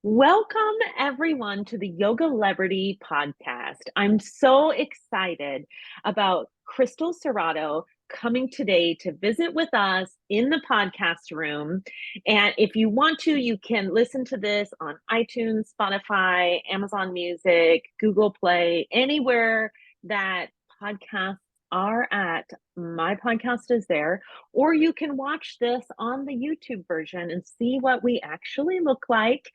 Welcome, everyone, to the Yogalebrity podcast. I'm so excited about Crystal Cerrato coming today to visit with us in the podcast room. And if you want to, you can listen to this on iTunes, Spotify, Amazon Music, Google Play, anywhere that podcasts are at. My podcast is there. Or you can watch this on the YouTube version and see what we actually look like.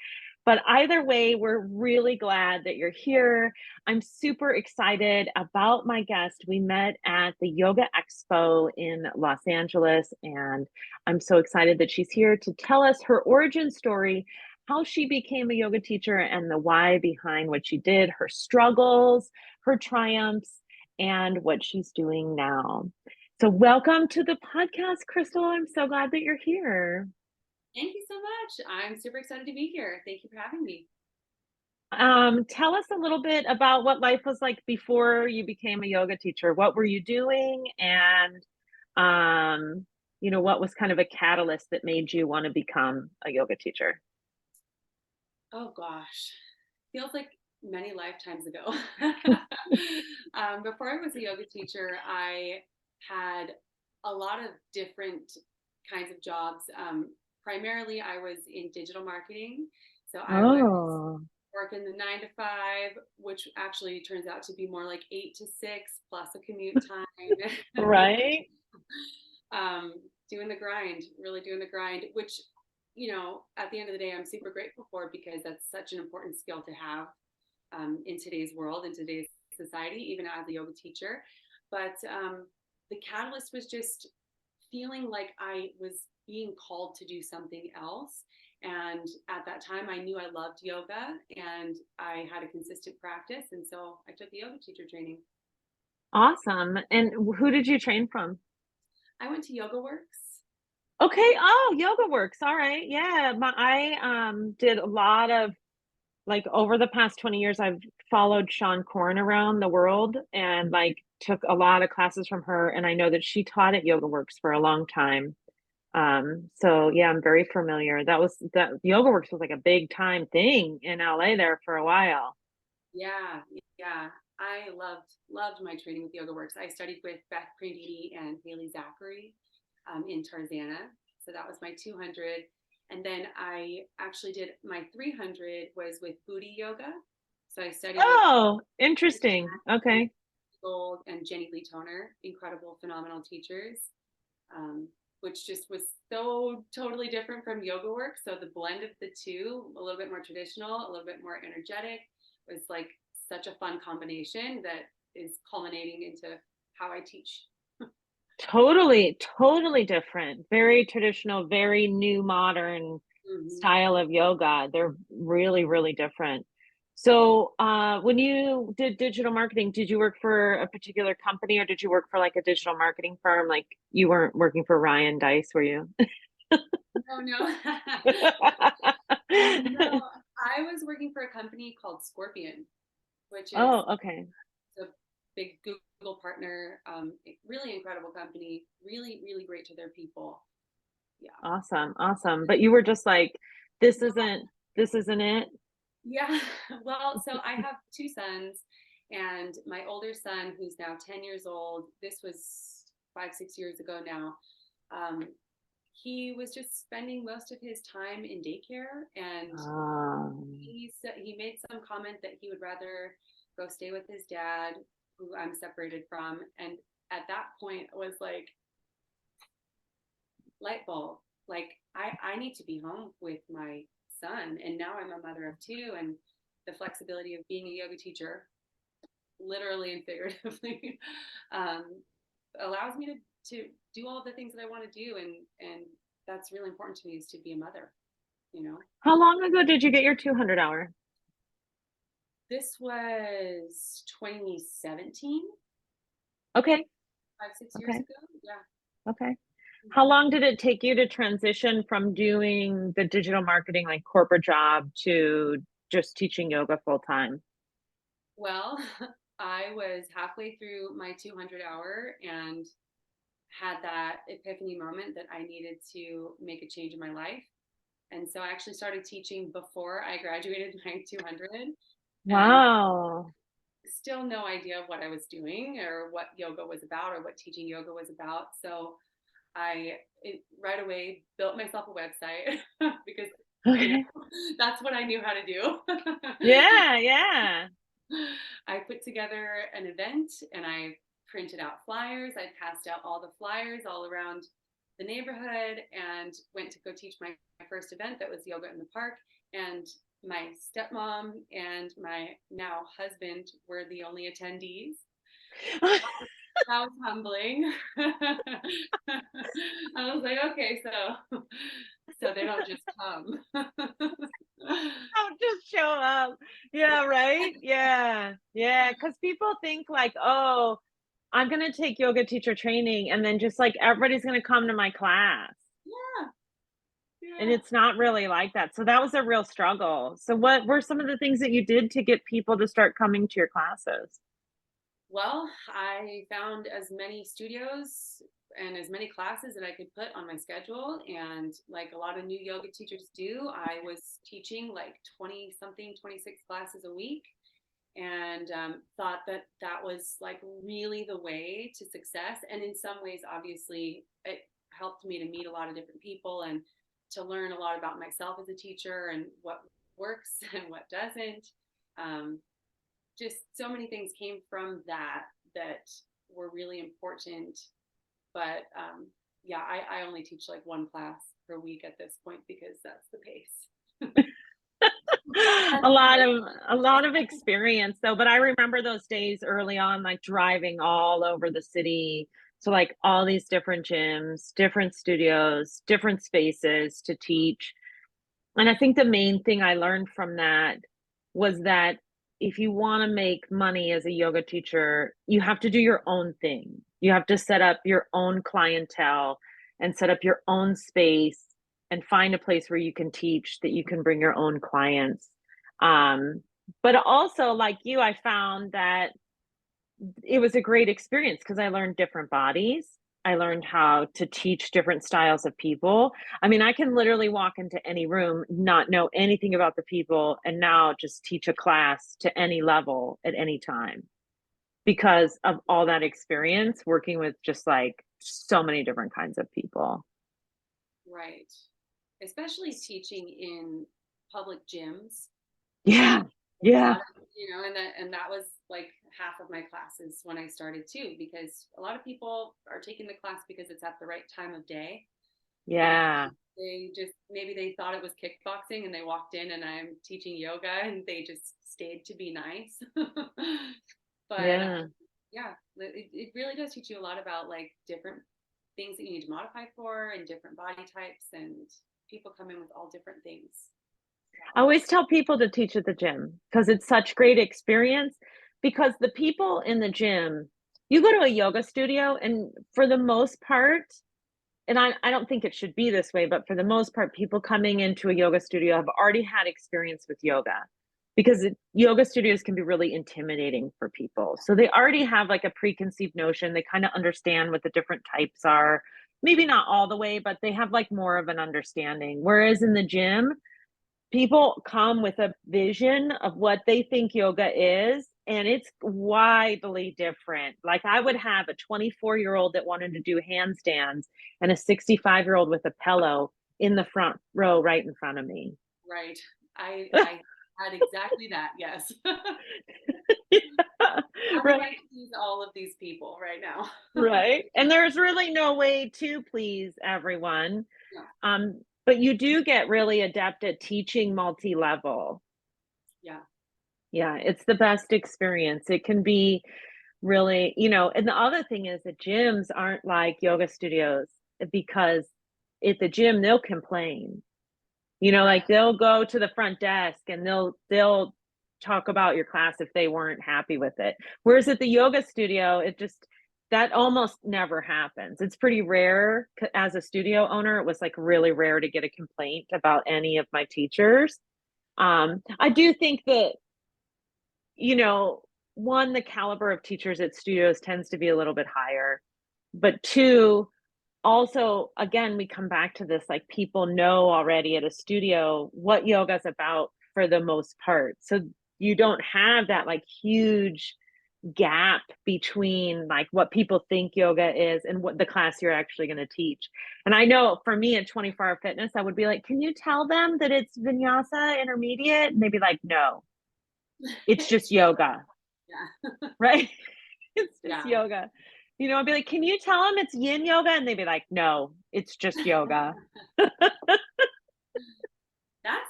But either way, we're really glad that you're here. I'm super excited about my guest. We met at the Yoga Expo in Los Angeles, and I'm so excited that she's here to tell us her origin story, how she became a yoga teacher, and the why behind what she did, her struggles, her triumphs, and what she's doing now. So, welcome to the podcast, Crystal. I'm so glad that you're here. Thank you so much. I'm super excited to be here. Thank you for having me. Tell us a little bit about what life was like before you became a yoga teacher. What were you doing? And, what was kind of a catalyst that made you want to become a yoga teacher? Oh gosh, feels like many lifetimes ago. Before I was a yoga teacher, I had a lot of different kinds of jobs. Primarily, I was in digital marketing. So I was Oh, working the 9 to 5, which actually turns out to be more like 8 to 6 plus a commute time. right. um, doing the grind, really doing the grind, which, at the end of the day, I'm super grateful for because that's such an important skill to have in today's world, in today's society, even as a yoga teacher. But the catalyst was just feeling like I was being called to do something else. And at that time, I knew I loved yoga and I had a consistent practice. And so I took the yoga teacher training. Awesome. And who did you train from? I went to Yoga Works. Okay. Oh, Yoga Works. All right. Yeah. I did a lot of like over the past 20 years, I've followed Sean Corn around the world and like took a lot of classes from her. And I know that she taught at Yoga Works for a long time. So yeah, I'm very familiar. That Yoga Works was like a big time thing in LA there for a while. Yeah, yeah. I loved my training with Yoga Works. I studied with Beth Prandini and Haley Zachary in Tarzana. So that was my 200. And then I actually did my 300 was with Booty Yoga. So I studied with Oh, interesting. Okay. Gold and Jenny Lee Toner, incredible, phenomenal teachers, um, which just was so totally different from Yoga Work. So the blend of the two, a little bit more traditional, a little bit more energetic, was like such a fun combination that is culminating into how I teach. Totally, totally different. Very traditional, very new modern Mm-hmm. style of yoga. They're really, really different. So, when you did digital marketing, did you work for a particular company or did you work for like a digital marketing firm? Like you weren't working for Ryan Dice, were you? No, no. No, I was working for a company called Scorpion, which is Oh, okay. a big Google partner, really incredible company, really, really great to their people. Yeah. Awesome, awesome. But you were just like, this isn't this isn't it? Yeah. Well, so I have two sons, and my older son, who's now 10 years old, this was 5, 6 years ago now. Um, he was just spending most of his time in daycare, and Um, he made some comment that he would rather go stay with his dad, who I'm separated from. And at that point, I was like, light bulb. Like I need to be home with my son, and now I'm a mother of two, and the flexibility of being a yoga teacher, literally and figuratively, um, allows me to do all the things that I want to do, and that's really important to me is to be a mother. You know, how long ago did you get your 200 hour? this was 2017, Okay, 5, 6 years okay, ago. Yeah. okay. How long did it take you to transition from doing the digital marketing, like corporate job, to just teaching yoga full time? Well, I was halfway through my 200 hour and had that epiphany moment that I needed to make a change in my life. And so I actually started teaching before I graduated my 200, and Wow. still no idea of what I was doing or what yoga was about or what teaching yoga was about. So right away built myself a website because, you know, Okay. that's what I knew how to do. Yeah, yeah. I put together an event and I printed out flyers. I passed out all the flyers all around the neighborhood and went to go teach my first event that was yoga in the park. And my stepmom and my now husband were the only attendees. That was humbling. I was like, okay, so they don't just come. Don't just show up. Yeah, right? Yeah. Yeah. Because people think like, oh, I'm gonna take yoga teacher training and then just like everybody's gonna come to my class. Yeah, And yeah. it's not really like that. So that was a real struggle. So what were some of the things that you did to get people to start coming to your classes? Well, I found as many studios and as many classes that I could put on my schedule. And like a lot of new yoga teachers do, I was teaching like 20 something, 26 classes a week, and thought that that was like really the way to success. And in some ways, obviously, it helped me to meet a lot of different people and to learn a lot about myself as a teacher and what works and what doesn't. Um, just so many things came from that were really important. But yeah, I only teach like one class per week at this point because that's the pace. a That's the lot pace. of a lot of experience though, but I remember those days early on, like driving all over the city to like all these different gyms, different studios, different spaces to teach. And I think the main thing I learned from that was that if you want to make money as a yoga teacher, you have to do your own thing. You have to set up your own clientele and set up your own space and find a place where you can teach that you can bring your own clients. Um, but also, like you, I found that it was a great experience because I learned different bodies. I learned how to teach different styles of people. I mean, I can literally walk into any room, not know anything about the people, and now just teach a class to any level at any time because of all that experience working with just like so many different kinds of people. Right. Especially teaching in public gyms. Yeah. A Yeah. lot of, and that was like half of my classes when I started too, because a lot of people are taking the class because it's at the right time of day. And Yeah. they just, maybe they thought it was kickboxing and they walked in and I'm teaching yoga and they just stayed to be nice. But Yeah. yeah, it really does teach you a lot about like different things that you need to modify for and different body types, and people come in with all different things. I always tell people to teach at the gym because it's such great experience because the people in the gym, you go to a yoga studio and for the most part, and I don't think it should be this way, but for the most part, people coming into a yoga studio have already had experience with yoga because yoga studios can be really intimidating for people. So they already have like a preconceived notion. They kind of understand what the different types are. Maybe not all the way, but they have like more of an understanding. Whereas in the gym, people come with a vision of what they think yoga is, and it's widely different. Like I would have a 24-year-old that wanted to do handstands and a 65-year-old with a pillow in the front row right in front of me. Right. I had exactly that. Yes. Yeah, How do I right, please all of these people right now? right. And there's really no way to please everyone. Yeah. But you do get really adept at teaching multi-level. Yeah. Yeah, it's the best experience. It can be really, and the other thing is that gyms aren't like yoga studios because at the gym they'll complain. Right. Like they'll go to the front desk and they'll talk about your class if they weren't happy with it. Whereas at the yoga studio, it just that almost never happens. It's pretty rare as a studio owner. It was like really rare to get a complaint about any of my teachers. I do think that you know, one, the caliber of teachers at studios tends to be a little bit higher. But two, also, again, we come back to this, like, people know already at a studio what yoga is about for the most part. So you don't have that, like, huge gap between, like, what people think yoga is and what the class you're actually gonna teach. And I know for me at 24 Hour Fitness, I would be like, "Can you tell them that it's Vinyasa Intermediate?" And they'd be like, "No, it's just yoga." Yeah. Right? It's just Yeah. yoga. You know, I'd be like, "Can you tell them it's Yin yoga?" And they'd be like, "No, it's just yoga." That's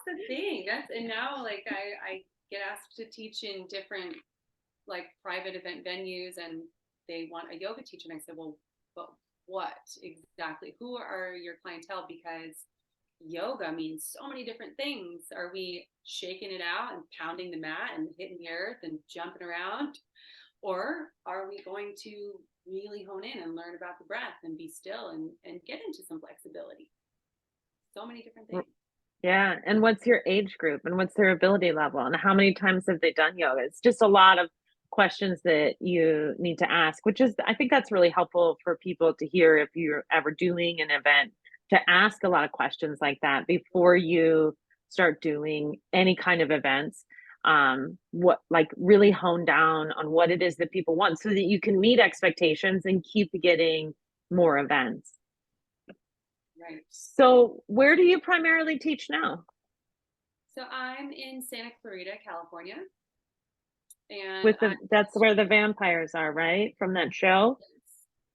the thing. And now like I get asked to teach in different like private event venues, and they want a yoga teacher, and I said, well, but what exactly? Who are your clientele? Because yoga means so many different things. Are we shaking it out and pounding the mat and hitting the earth and jumping around? Or are we going to really hone in and learn about the breath and be still and get into some flexibility? So many different things. Yeah, and what's your age group, and what's their ability level, and how many times have they done yoga? It's just a lot of questions that you need to ask, which is I think that's really helpful for people to hear if you're ever doing an event, to ask a lot of questions like that before you start doing any kind of events. What like really hone down on what it is that people want so that you can meet expectations and keep getting more events. Right. So, where do you primarily teach now? So I'm in Santa Clarita, California, and With I the that's where the vampires are, right? From that show?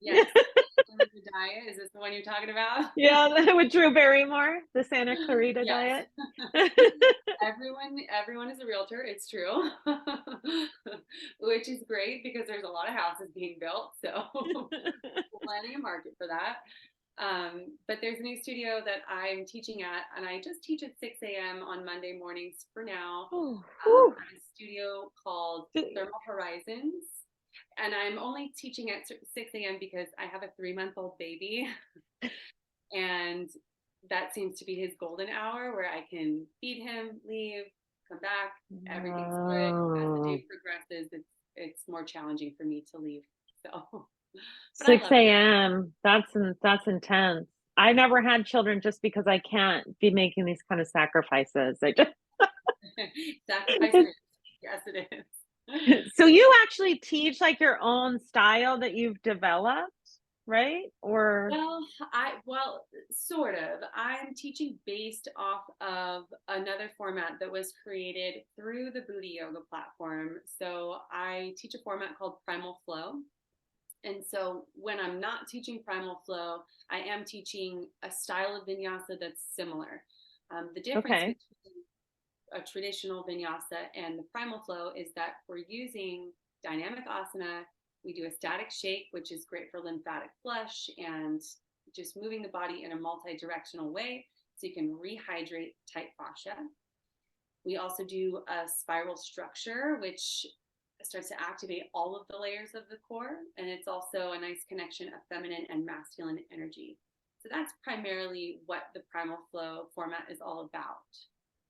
yes, the diet. Is this the one you're talking about? Yeah, with Drew Barrymore, the Santa Clarita Yes. Diet. Everyone is a realtor. It's true, which is great because there's a lot of houses being built, so plenty of market for that. But there's a new studio that I'm teaching at, and I just teach at 6 a.m. on Monday mornings for now. Oh, At whew. a studio called Thermal Horizons. And I'm only teaching at 6 a.m. because I have a 3-month-old baby. And that seems to be his golden hour where I can feed him, leave, come back, everything's good. As the Oh, day progresses, it's more challenging for me to leave. So, but I 6 love it. a.m. That's intense. I never had children just because I can't be making these kind of sacrifices. I just Sacrifice rich. Yes, it is. so you actually teach like your own style that you've developed, right? Or Well, sort of. I'm teaching based off of another format that was created through the Booty Yoga platform. So I teach a format called Primal Flow. And so when I'm not teaching Primal Flow, I am teaching a style of vinyasa that's similar. The difference okay. between a traditional vinyasa and the Primal Flow is that we're using dynamic asana. We do a static shake, which is great for lymphatic flush and just moving the body in a multi-directional way so you can rehydrate tight fascia. We also do a spiral structure, which starts to activate all of the layers of the core. And it's also a nice connection of feminine and masculine energy. So that's primarily what the Primal Flow format is all about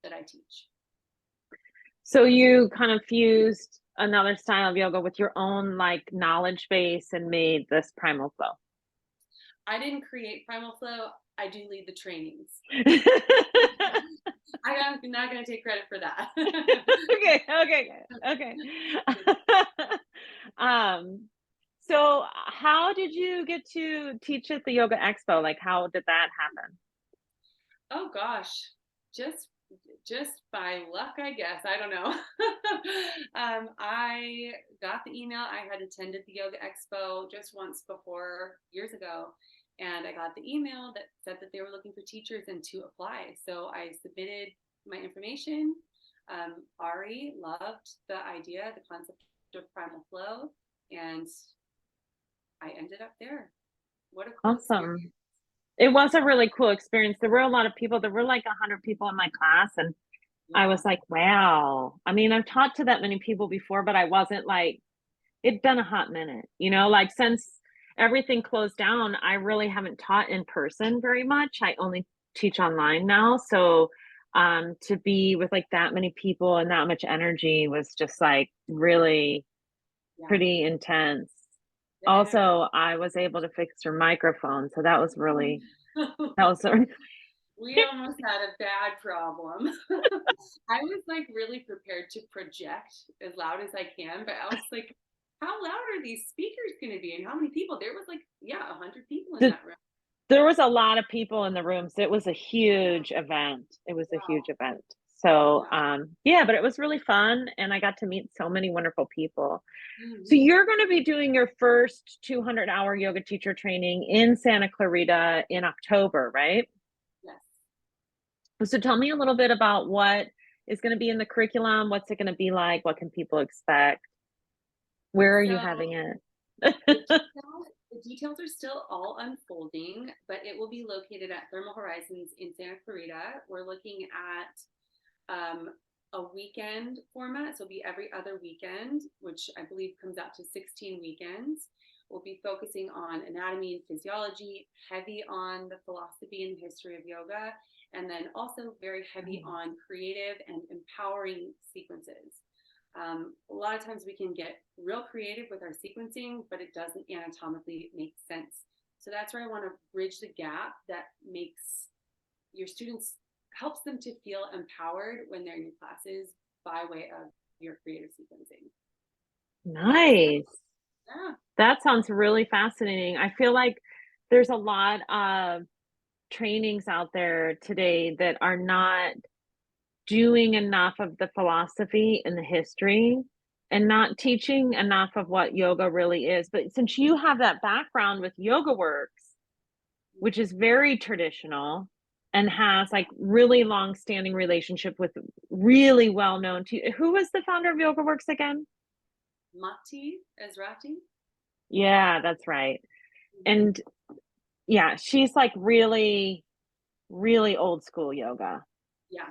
that I teach. So you kind of fused another style of yoga with your own like knowledge base and made this primal flow. I didn't create Primal Flow. I do lead the trainings. Okay, I'm not going to take credit for that. okay, okay. um, so how did you get to teach at the Yoga Expo? Like, how did that happen? Oh gosh, just just by luck, I guess. I don't know. I got the email. I had attended the Yoga Expo just once before years ago, and I got the email that said that they were looking for teachers and to apply. So I submitted my information. Ari loved the idea, the concept of Primal Flow, and I ended up there. What a cool Awesome. experience. It was a really cool experience. There were a lot of people. There were like 100 people in my class, and I Yeah. was like, wow. I mean, I've talked to that many people before, but I wasn't like, it'd been a hot minute, you know, like since everything closed down, I really haven't taught in person very much. I only teach online now. So to be with like that many people and that much energy was just like really Yeah. pretty intense. also I was able to fix her microphone, so that was really Yeah. that was We almost had a bad problem. I was like really prepared to project as loud as I can, but I was like, how loud are these speakers going to be? And how many people? There was like, yeah, 100 people in that room. there was a lot of people in the rooms. It was a Yeah. huge event. It was a huge Wow. event. So, Yeah. yeah, but it was really fun and I got to meet so many wonderful people. So Hmm. you're going to be doing your first 200-hour yoga teacher training in Santa Clarita in October, right? Yes. So tell me a little bit about what is going to be in the curriculum. What's it going to be like? What can people expect? Where are you So having the it? details are still all unfolding, but it will be located at Thermal Horizons in Santa Clarita. We're looking at a weekend format, so it'll be every other weekend, which I believe comes out to 16 weekends. We'll be focusing on anatomy and physiology, heavy on the philosophy and history of yoga, and then also very heavy on creative and empowering sequences. A lot of times we can get real creative with our sequencing, but it doesn't anatomically make sense. So that's where I want to bridge the gap that makes your students, helps them to feel empowered when they're in your classes by way of your creative sequencing. And that's, Nice. yeah. That sounds really fascinating. I feel like there's a lot of trainings out there today that are not doing enough of the philosophy and the history and not teaching enough of what yoga really is. But since you have that background with Yoga Works, which is very traditional and has like really long standing relationship with really well known who was the founder of Yoga Works again? Mati Ezrati. Yeah, that's right. Mm-hmm. And yeah, she's like really, really old school yoga. Yeah.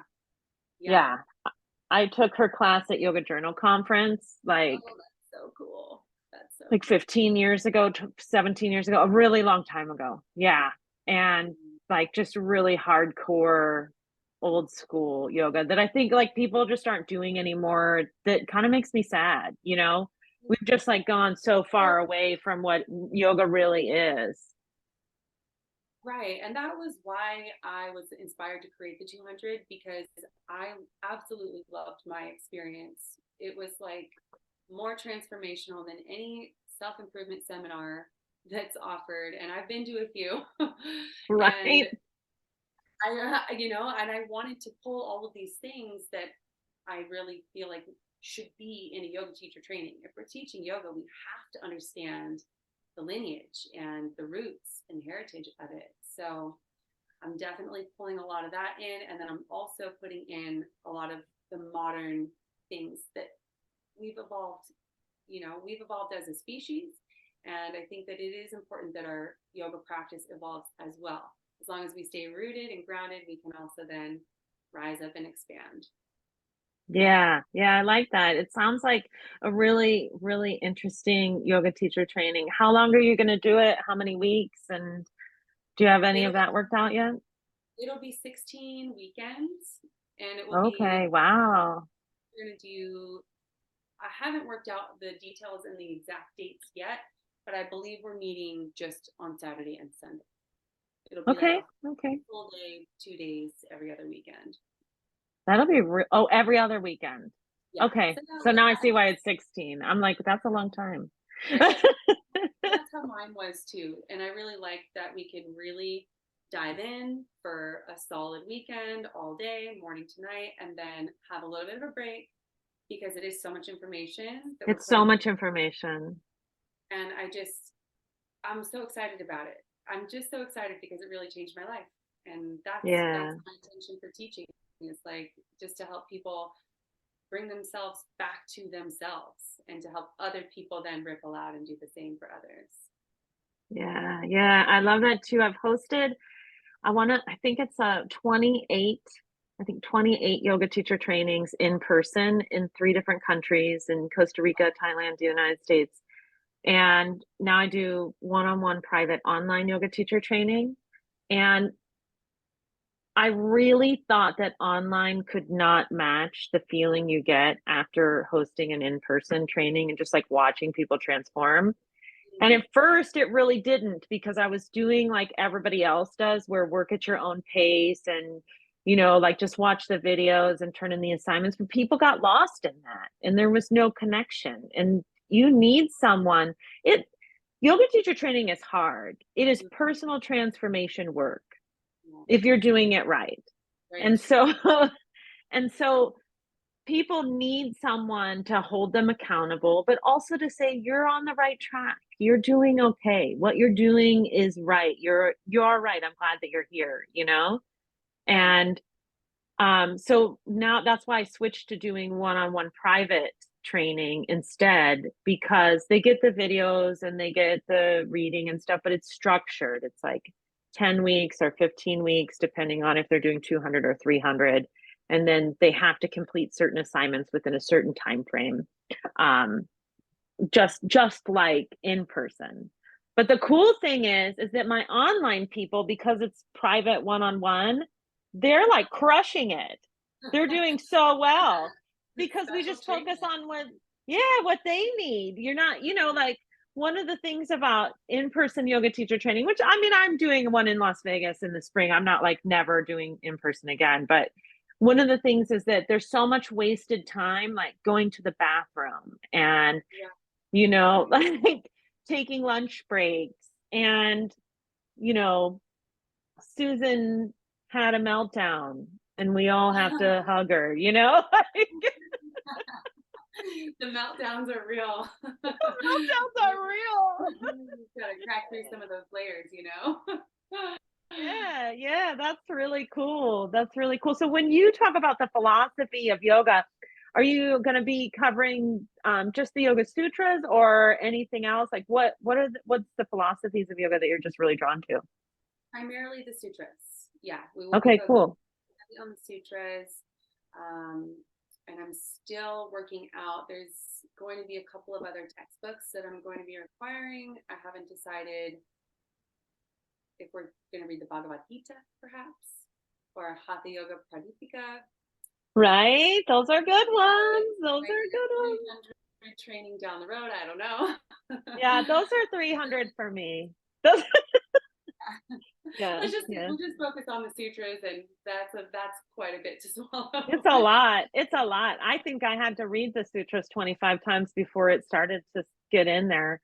Yeah. Yeah. I took her class at Yoga Journal Conference Oh, that's so cool. That's so like cool. 15 years ago, 17 years ago, a really long time ago. Yeah. And Mm-hmm. like just really hardcore old school yoga that I think like people just aren't doing anymore. That kind of makes me sad, you know? We've just like gone so far Well, away from what yoga really is. right. And that was why I was inspired to create the 200 because I absolutely loved my experience. It was like more transformational than any self improvement seminar that's offered. And I've been to a few. And Right? and I wanted to pull all of these things that I really feel like should be in a yoga teacher training. If we're teaching yoga, we have to understand the lineage and the roots and heritage of it. So I'm definitely pulling a lot of that in. And then I'm also putting in a lot of the modern things that we've evolved, we've evolved as a species. And I think that it is important that our yoga practice evolves as well. As long as we stay rooted and grounded, we can also then rise up and expand. Yeah, yeah, I like that. It sounds like a really, really interesting yoga teacher training. How long are you going to do it? How many weeks? And do you have any of It'll that worked out yet? it'll be 16 weekends, and it will be Okay, wow. we're going to do. I haven't worked out the details and the exact dates yet, but I believe we're meeting just on Saturday and Sunday. It'll be like Okay, a okay. full day, 2 days every other weekend. That'll be oh, every other weekend. Yeah. Okay. So that So was now I see that. why it's 16. I'm like, that's a long time. Right. Well, that's how mine was too. And I really liked that we could really dive in for a solid weekend all day, morning to night, and then have a little bit of a break because it is so much information that we're It's so putting much in. information. And I'm so excited about it. I'm just so excited because it really changed my life. And that's Yeah. my intention for teaching. It's like just to help people bring themselves back to themselves and to help other people then ripple out and do the same for others. Yeah. Yeah. I love that too. I've hosted, I think it's 28, I think 28 yoga teacher trainings in person in 3 different countries in Costa Rica, Thailand, the United States. And now I do one-on-one private online yoga teacher training. And I really thought that online could not match the feeling you get after hosting an in-person training and just like watching people transform. And at first it really didn't, because I was doing like everybody else does, where work at your own pace and, like just watch the videos and turn in the assignments. But people got lost in that and there was no connection. And you need someone. Yoga teacher training is hard. It is personal transformation work if you're doing it right. Right. And so, and so people need someone to hold them accountable, but also to say, you're on the right track. You're doing okay. What you're doing is right. You're right. I'm glad that you're here. And so now that's why I switched to doing one-on-one private training instead, because they get the videos and they get the reading and stuff, but it's structured. It's like 10 weeks or 15 weeks, depending on if they're doing 200 or 300. And then they have to complete certain assignments within a certain time frame. Just like in person. But the cool thing is that my online people, because it's private one-on-one, they're like crushing it. They're doing so well because we just focus on what they need. You're not, like one of the things about in-person yoga teacher training, which I mean, I'm doing one in Las Vegas in the spring. I'm not like never doing in person again, but one of the things is that there's so much wasted time, like going to the bathroom and, like taking lunch breaks. And, Susan had a meltdown and we all have to hug her, The meltdowns are real. Meltdowns are real. Gotta crack through some of those layers. Yeah, that's really cool. That's really cool. So when you talk about the philosophy of yoga, are you going to be covering just the Yoga Sutras or anything else? Like what's the philosophies of yoga that you're just really drawn to? Primarily the sutras. Yeah, we will Okay, cool. on the sutras. And I'm still working out. There's going to be a couple of other textbooks that I'm going to be requiring. I haven't decided if we're going to read the Bhagavad Gita, perhaps, or Hatha Yoga Pradipika. Right? Those are good ones. Those are good ones. Training down the road. I don't know. Yeah, those are 300 for me. Those We'll just focus on the sutras, and that's quite a bit to swallow. It's a lot. It's a lot. I think I had to read the sutras 25 times before it started to get in there.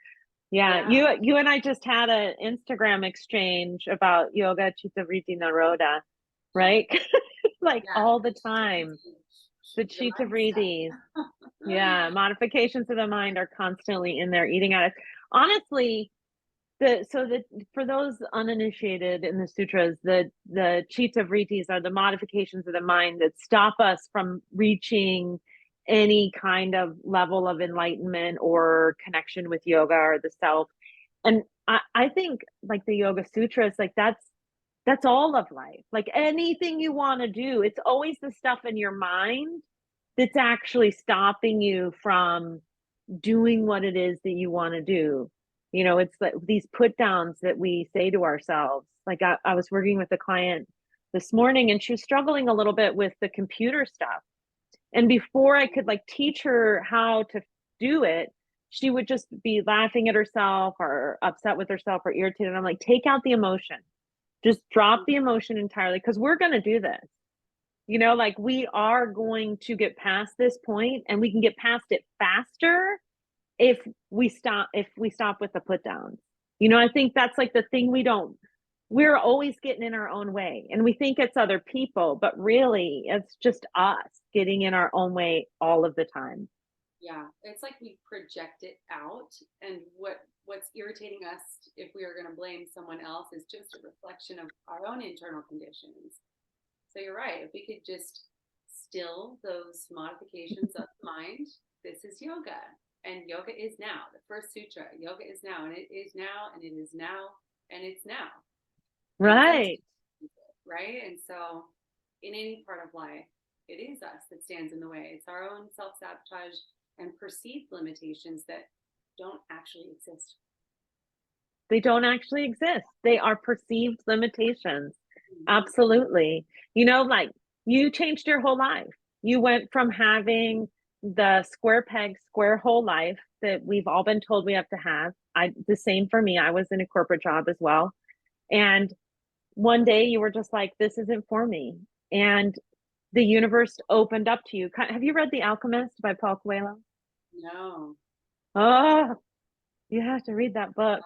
Yeah. You and I just had an Instagram exchange about yoga chitta vritti naroda, right? Like all the time. The chitta vrittis. Yeah, modifications of the mind are constantly in there eating at us. Honestly, for those uninitiated in the sutras, the chitta vrittis are the modifications of the mind that stop us from reaching any kind of level of enlightenment or connection with yoga or the self. And I think like the Yoga Sutras, like that's all of life. Like anything you want to do, it's always the stuff in your mind that's actually stopping you from doing what it is that you want to do. It's like these put downs that we say to ourselves. Like I was working with a client this morning and she was struggling a little bit with the computer stuff. And before I could like teach her how to do it, she would just be laughing at herself or upset with herself or irritated. And I'm like, take out the emotion. Just drop the emotion entirely, because we're going to do this. Like we are going to get past this point, and we can get past it faster if we stop with the put downs. I think that's like the thing we're always getting in our own way, and we think it's other people, but really it's just us getting in our own way all of the time. Yeah, it's like we project it out, and what's irritating us, if we are going to blame someone else, is just a reflection of our own internal conditions. So you're right. If we could just still those modifications of the mind, this is yoga. And yoga is now. The first sutra, yoga is now, and it is now, and it is now, and it's now. Right. Right. And so in any part of life, it is us that stands in the way. It's our own self-sabotage and perceived limitations that don't actually exist. They don't actually exist. They are perceived limitations. Absolutely. Like you changed your whole life. You went from having the square peg, square hole life that we've all been told we have to have. The same for me. I was in a corporate job as well. And one day you were just like, this isn't for me. And the universe opened up to you. Have you read The Alchemist by Paul Coelho? No. Oh, you have to read that book.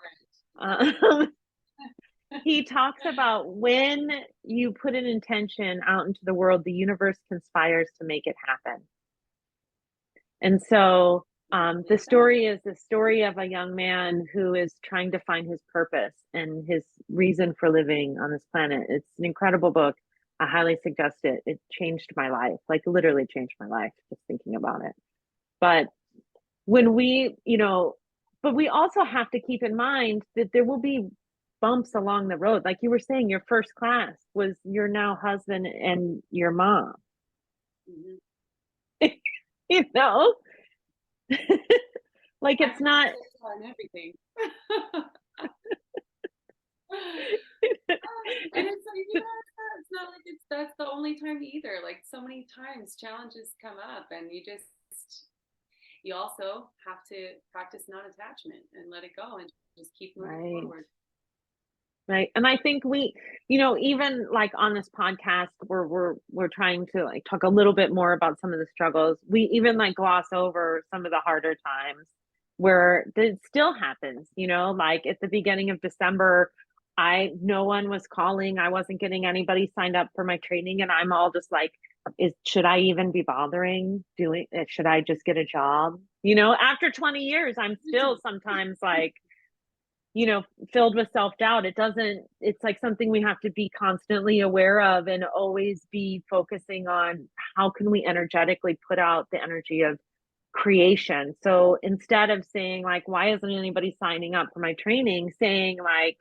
Right. He talks about when you put an intention out into the world, the universe conspires to make it happen. And so the story is the story of a young man who is trying to find his purpose and his reason for living on this planet. It's an incredible book. I highly suggest it. It changed my life, like literally changed my life, just thinking about it. But when but we also have to keep in mind that there will be bumps along the road. Like you were saying, your first class was your now husband and your mom. Mm-hmm. you know, like I it's not. on everything. And it's like, it's not like that's the only time either. Like so many times challenges come up and you also have to practice non-attachment and let it go and just keep moving forward. Right. And I think even like on this podcast we're trying to like talk a little bit more about some of the struggles. We even like gloss over some of the harder times where it still happens, like at the beginning of December, no one was calling. I wasn't getting anybody signed up for my training. And I'm all just like, should I even be bothering doing it? Should I just get a job? After 20 years, I'm still sometimes like, filled with self-doubt. It's like something we have to be constantly aware of and always be focusing on how can we energetically put out the energy of creation. So instead of saying like, why isn't anybody signing up for my training, saying like,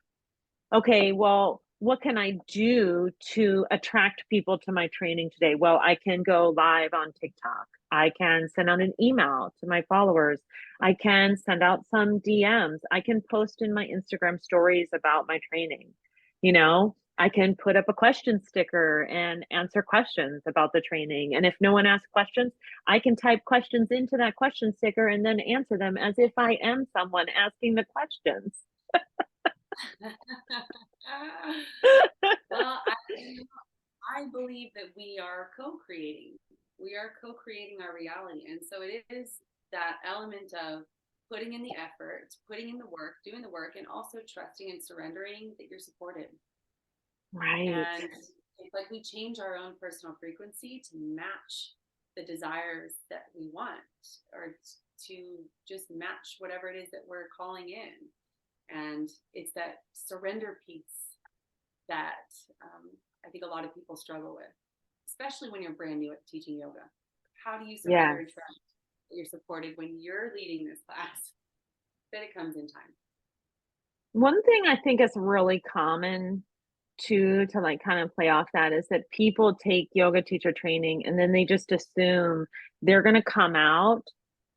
okay, well, what can I do to attract people to my training today? Well, I can go live on TikTok. I can send out an email to my followers. I can send out some DMs. I can post in my Instagram stories about my training. I can put up a question sticker and answer questions about the training. And if no one asks questions, I can type questions into that question sticker and then answer them as if I am someone asking the questions. Well, I believe that we are co-creating. We are co-creating our reality. And so it is that element of putting in the effort, putting in the work, doing the work, and also trusting and surrendering that you're supported. Right. And it's like we change our own personal frequency to match the desires that we want or to just match whatever it is that we're calling in. And it's that surrender piece that I think a lot of people struggle with, especially when you're brand new at teaching yoga. How do you surrender and trust that you're supported when you're leading this class? That it comes in time. One thing I think is really common to like kind of play off that is that people take yoga teacher training and then they just assume they're going to come out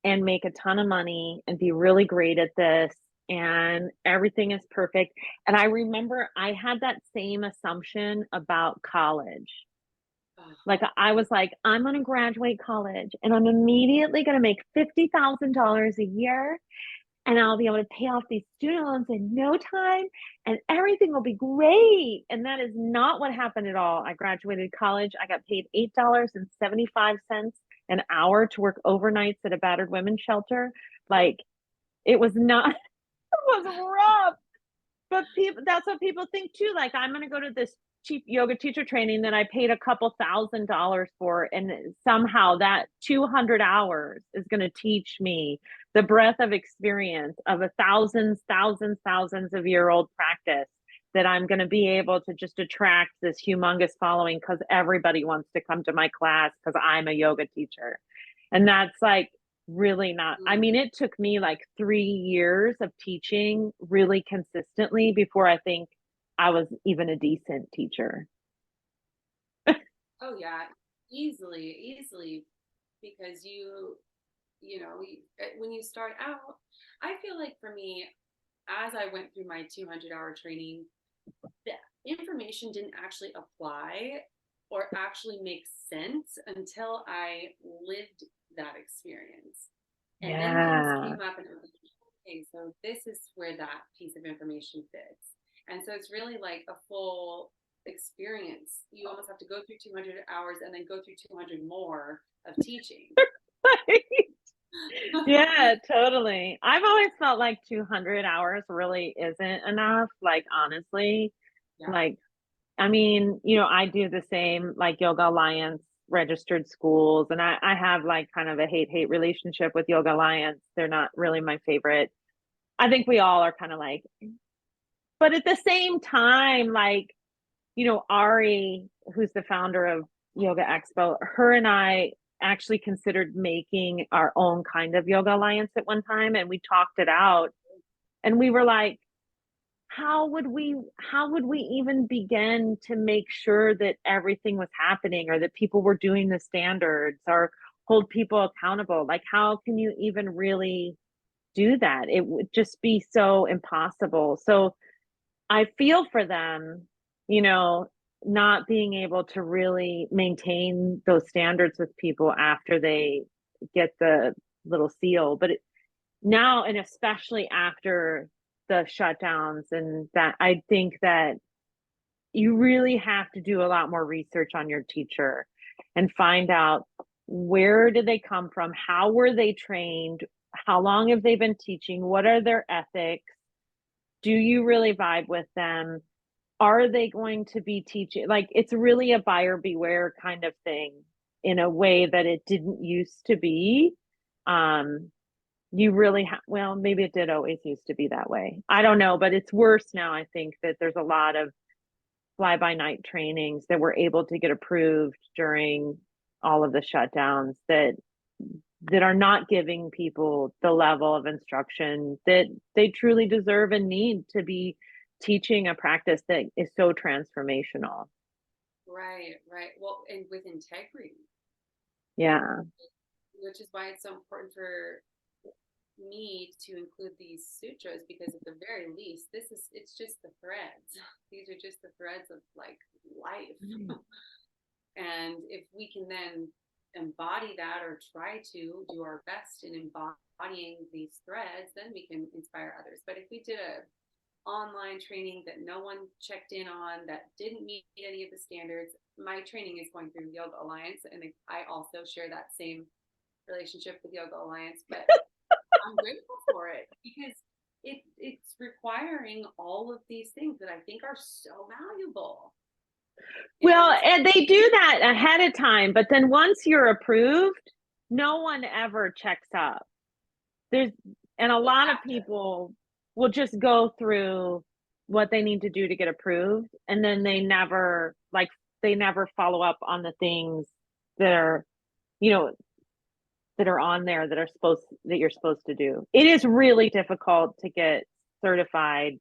and make a ton of money and be really great at this and everything is perfect. And I remember I had that same assumption about college. Like I was like, I'm going to graduate college and I'm immediately going to make $50,000 a year and I'll be able to pay off these student loans in no time and everything will be great. And that is not what happened at all. I graduated college. I got paid $8.75 an hour to work overnights at a battered women's shelter. Like it was not, it was rough. But that's what people think too. Like I'm going to go to this cheap yoga teacher training that I paid a couple $1,000s for. And somehow that 200 hours is going to teach me the breadth of experience of a thousands of year old practice that I'm going to be able to just attract this humongous following because everybody wants to come to my class because I'm a yoga teacher. And that's like really not. I mean, it took me like 3 years of teaching really consistently before I think I was even a decent teacher. Oh yeah, easily, because when you start out, I feel like for me, as I went through my 200-hour training, the information didn't actually apply or actually make sense until I lived that experience. And then things Yeah. came up and it was like, okay, so this is where that piece of information fits. And so it's really like a full experience. You almost have to go through 200 hours and then go through 200 more of teaching. Yeah, totally. I've always felt like 200 hours really isn't enough, like, honestly. Yeah. Like, I mean, you know, I do the same, like, Yoga Alliance registered schools, and I have, like, kind of a hate-hate relationship with Yoga Alliance. They're not really my favorite. I think we all are kind of like, but at the same time, like, you know, Ari, who's the founder of Yoga Expo, her and I actually considered making our own kind of yoga alliance at one time, and we talked it out, and we were like, how would we even begin to make sure that everything was happening, or that people were doing the standards, or hold people accountable? Like, how can you even really do that? It would just be so impossible. So I feel for them, you know, not being able to really maintain those standards with people after they get the little seal. But now, and especially after the shutdowns, and that, I think that you really have to do a lot more research on your teacher and find out, where did they come from? How were they trained? How long have they been teaching? What are their ethics? Do you really vibe with them? Are they going to be teaching? Like, it's really a buyer beware kind of thing, in a way that it didn't used to be. Um, you really well, maybe it did always used to be that way. I don't know, but it's worse now. I think that there's a lot of fly by night trainings that were able to get approved during all of the shutdowns, that are not giving people the level of instruction that they truly deserve and need to be teaching a practice that is so transformational. Right, right. Well, and with integrity, Yeah. which is why it's so important for me to include these sutras, because at the very least, it's just the threads. These are just the threads of like life. And if we can then embody that, or try to do our best in embodying these threads, then we can inspire others. But if we did a online training that no one checked in on, that didn't meet any of the standards, my training is going through Yoga Alliance, and I also share that same relationship with Yoga Alliance, but I'm grateful for it, because it's requiring all of these things that I think are so valuable. Well, And and they do that ahead of time, but then once you're approved, no one ever checks up. There's And a they lot of have to. people will just go through what they need to do to get approved, and then they never follow up on the things that are, you know, that are on there that you're supposed to do. It is really difficult to get certified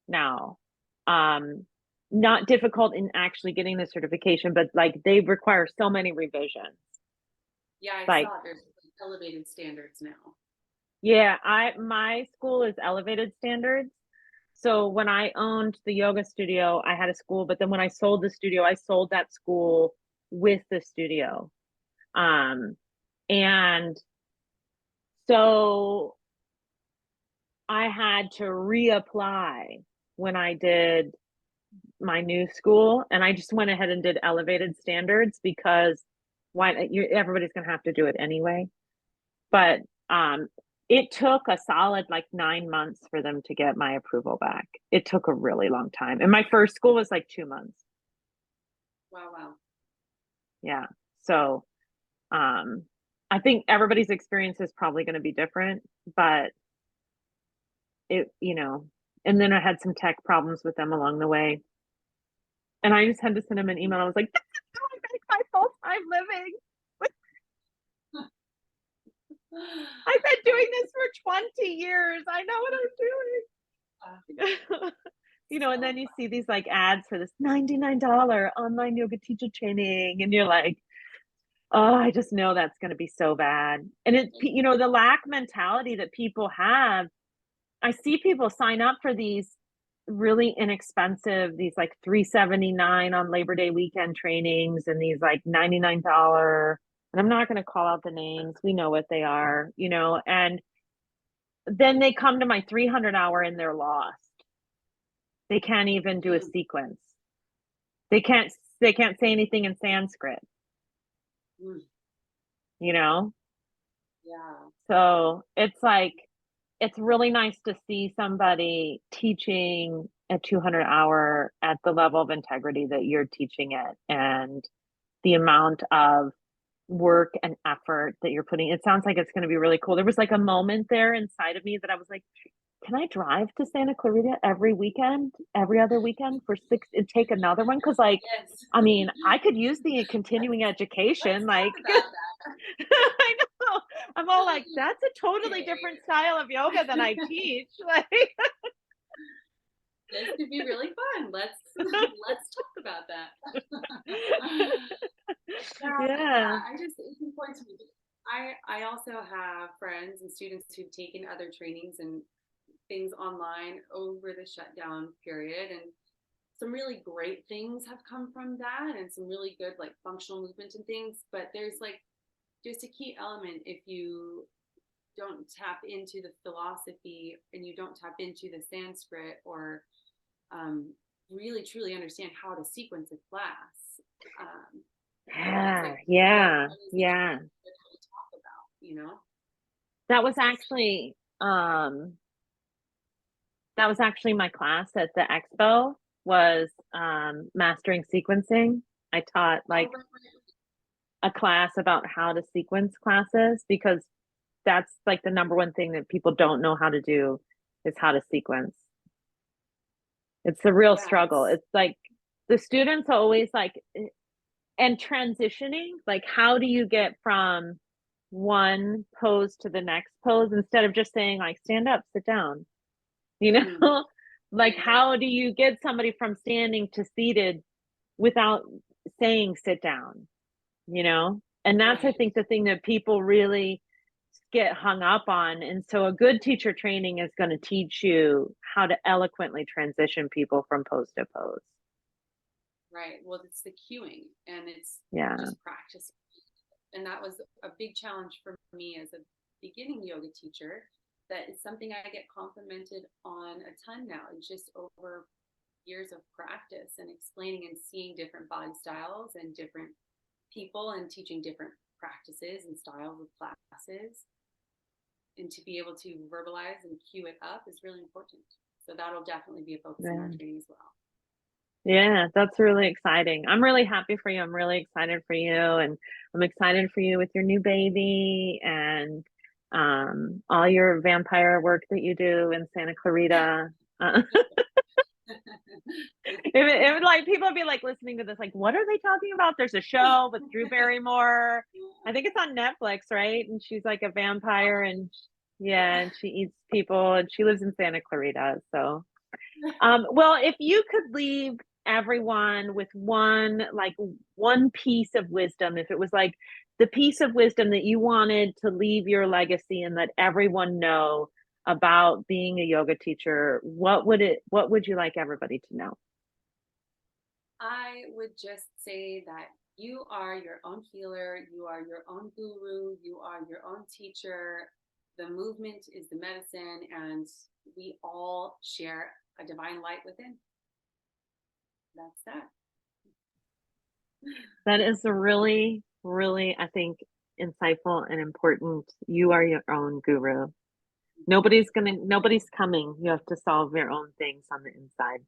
now. Um, Not difficult in actually getting the certification, but like, they require so many revisions. Yeah, I Like, saw there's elevated standards now. yeah, my school is elevated standards. So when I owned the yoga studio, I had a school, but then when I sold the studio, I sold that school with the studio. Um, and so I had to reapply when I did my new school, and I just went ahead and did elevated standards, because everybody's going to have to do it anyway. But um it took a solid like 9 months for them to get my approval back. It took a really long time, and my first school was like 2 months. Wow, wow. Yeah. So um I think everybody's experience is probably going to be different, but it, and then I had some tech problems with them along the way, and I just had to send them an email. I was like, this is going to make my full-time living. I've been doing this for 20 years. I know what I'm doing. And then you see these like ads for this $99 online yoga teacher training, and you're like, oh, I just know that's going to be so bad. And it's, the lack mentality that people have. I see people sign up for these really inexpensive, these like $379 on Labor Day weekend trainings, and these like $99 and I'm not going to call out the names. We know what they are, and then they come to my 300 hour and they're lost. They can't even do a Mm, sequence. They can't they can't say anything in Sanskrit, mm, you know? yeah. So it's like, it's really nice to see somebody teaching a 200 hour at the level of integrity that you're teaching it, and the amount of work and effort that you're putting. It sounds like it's going to be really cool. There was like a moment there inside of me that I was like, can I drive to Santa Clarita every weekend, every other weekend for six and take another one? Cause like, Yes. I mean, I could use the continuing let's education. let's talk Like, about that. I know. I'm all like, that's a totally Okay, different style of yoga than I teach. Like, this could be really fun. Let's talk about that. Yeah, yeah. I just it's important to me. I also have friends and students who've taken other trainings and things online over the shutdown period, and some really great things have come from that, and some really good like functional movement and things. But there's like just a key element if you don't tap into the philosophy and you don't tap into the Sanskrit or um, really truly understand how to sequence a class. Um, it's Yeah. like Yeah. what is it Yeah. to talk about, you know? That was actually, that was actually my class at the expo, was mastering sequencing. I taught Oh, like right, right. a class about how to sequence classes, because that's like the number one thing that people don't know how to do, is how to sequence. It's a real struggle. Yes. It's like the students always like, and transitioning, like how do you get from one pose to the next pose instead of just saying like stand up, sit down, you Mm, know? Like right, right. how do you get somebody from standing to seated without saying sit down, you know? And that's, I Right. think, the thing that people really get hung up on. And so a good teacher training is going to teach you how to eloquently transition people from pose to pose. Right. Well, it's the cueing and it's Yeah. just practice. And that was a big challenge for me as a beginning yoga teacher. That is something I get complimented on a ton now. It's just over years of practice and explaining and seeing different body styles and different people and teaching different practices and styles of classes. And to be able to verbalize and cue it up is really important. So that'll definitely be a focus in our Yeah. training as well. Yeah, that's really exciting. I'm really happy for you. I'm really excited for you, and I'm excited for you with your new baby and all your vampire work that you do in Santa Clarita. It would like people would be like listening to this, like, what are they talking about? There's a show with Drew Barrymore. I think it's on Netflix, right? And she's like a vampire, and yeah, and she eats people, and she lives in Santa Clarita. So well, if you could leave everyone with one piece of wisdom, if it was like the piece of wisdom that you wanted to leave your legacy and let everyone know about being a yoga teacher, what would you like everybody to know? I would just say that you are your own healer, you are your own guru, you are your own teacher. The movement is the medicine, and we all share a divine light within. That's that. That is a really, really, I think, insightful and important. You are your own guru. Nobody's coming. You have to solve your own things on the inside.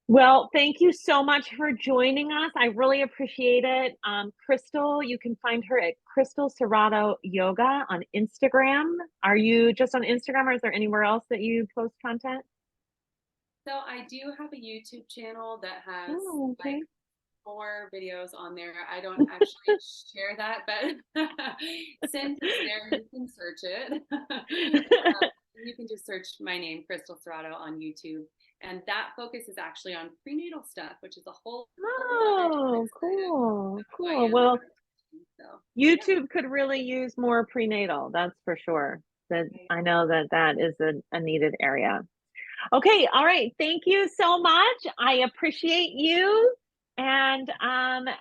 Well, thank you so much for joining us. I really appreciate it. Crystal, you can find her at Crystal Cerrato Yoga on Instagram. Are you just on Instagram, or is there anywhere else that you post content? So I do have a YouTube channel that has Oh, like okay. 4 videos on there. I don't actually share that, but since it's there, you can search it. You can just search my name, Crystal Cerrato, on YouTube. And that focus is actually on prenatal stuff, which is a whole other Oh, different side cool, of who I cool. am and what Well, I'm teaching. So, yeah. YouTube could really use more prenatal, that's for sure. That I know that that is a needed area. Okay, all right. Thank you so much. I appreciate you. And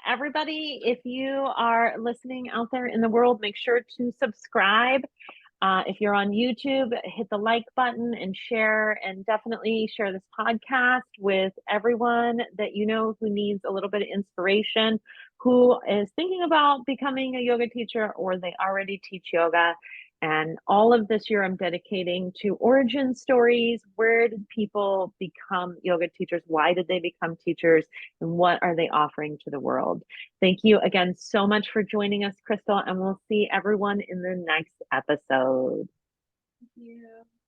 everybody, if you are listening out there in the world, make sure to subscribe. If you're on YouTube, hit the like button and share, and definitely share this podcast with everyone that you know who needs a little bit of inspiration, who is thinking about becoming a yoga teacher or they already teach yoga. And all of this year, I'm dedicating to origin stories. Where did people become yoga teachers? Why did they become teachers? And what are they offering to the world? Thank you again so much for joining us, Crystal, and we'll see everyone in the next episode. Yeah.